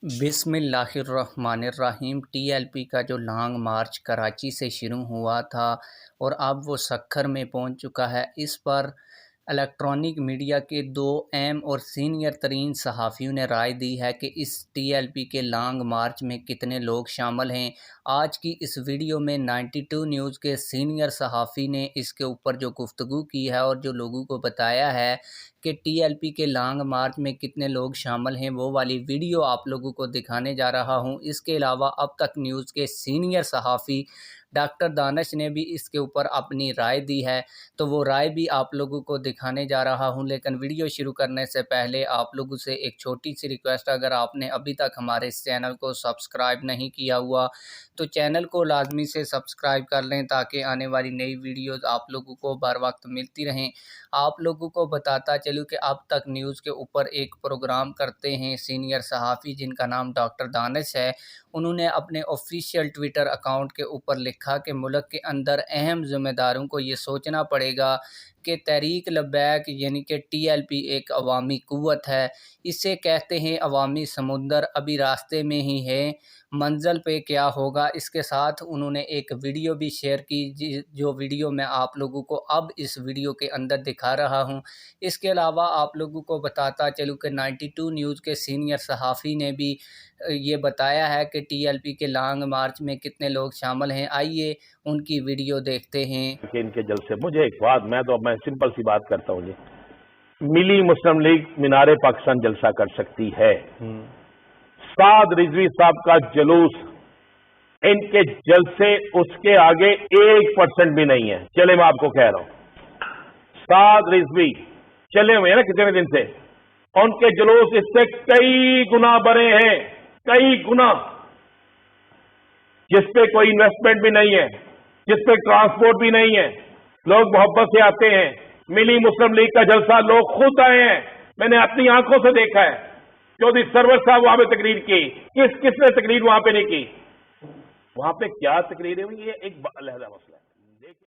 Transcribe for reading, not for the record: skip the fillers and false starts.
बिस्मिल्लाहिर्रहमानिर्रहीम। टीएलपी का जो लॉन्ग मार्च कराची से शुरू हुआ था और अब वो सक्खर में पहुंच चुका है। इस पर इलेक्ट्रॉनिक मीडिया के दो अहम और सीनियर तरीन सहाफ़ियों ने राय दी है कि इस टीएलपी के लॉन्ग मार्च में कितने लोग शामिल हैं। आज की इस वीडियो में 92 न्यूज़ के सीनियर सहाफ़ी ने इसके ऊपर जो गुफ्तगू की है और जो लोगों को बताया है कि टीएलपी के लॉन्ग मार्च में कितने लोग शामिल हैं, वो वाली वीडियो आप लोगों को दिखाने जा रहा हूं। इसके अलावा अब तक न्यूज़ के सीनियर सहाफ़ी डॉक्टर दानिश ने भी इसके ऊपर अपनी राय दी है, तो वो राय भी आप लोगों को दिखाने जा रहा हूं। लेकिन वीडियो शुरू करने से पहले आप लोगों से एक छोटी सी रिक्वेस्ट, अगर आपने अभी तक हमारे इस चैनल को सब्सक्राइब नहीं किया हुआ तो चैनल को लाजमी से सब्सक्राइब कर लें ताकि आने वाली नई वीडियोस आप लोगों को बर वक्त मिलती रहें। आप लोगों को बताता चलूँ कि अब तक न्यूज़ के ऊपर एक प्रोग्राम करते हैं सीनियर सहाफ़ी जिनका नाम डॉक्टर दानिश है। उन्होंने अपने ऑफिशियल ट्विटर अकाउंट के ऊपर लिखा कि मुल्क के अंदर अहम ज़िम्मेदारों को ये सोचना पड़ेगा कि तहरीक लब्बैक यानी कि टीएलपी एक अवामी क़ुव्वत है। इसे कहते हैं अवामी समुंदर, अभी रास्ते में ही है, मंज़िल पे क्या होगा। इसके साथ उन्होंने एक वीडियो भी शेयर की जो वीडियो मैं आप लोगों को अब इस वीडियो के अंदर दिखा रहा हूं। इसके अलावा आप लोगों को बताता चलूँ कि 92 न्यूज़ के सीनियर सहाफ़ी ने भी ये बताया है कि टीएलपी के लॉन्ग मार्च में कितने लोग शामिल हैं। आइए उनकी वीडियो देखते हैं। कि इनके जलसे मुझे एक बात, मैं सिंपल सी बात करता हूँ जी। मिली मुस्लिम लीग मीनारे पाकिस्तान जलसा कर सकती है। साद रिजवी साहब का जुलूस, इनके जलसे उसके आगे 1% भी नहीं है। चले मैं आपको कह रहा हूं, साद रिजवी चले हुए हैं ना कितने दिन से, उनके जुलूस इससे कई गुना बड़े हैं, कई गुना। जिस पे कोई इन्वेस्टमेंट भी नहीं है, जिस पे ट्रांसपोर्ट भी नहीं है, लोग मोहब्बत से आते हैं। मिली मुस्लिम लीग का जलसा लोग खुद आए हैं, मैंने अपनी आंखों से देखा है। चौधरी सरवर साहब वहां पे तकरीर की, किसने तकरीर वहां पे नहीं की? वहां पे क्या तकरीरें हुई, ये एक अलग मसला है।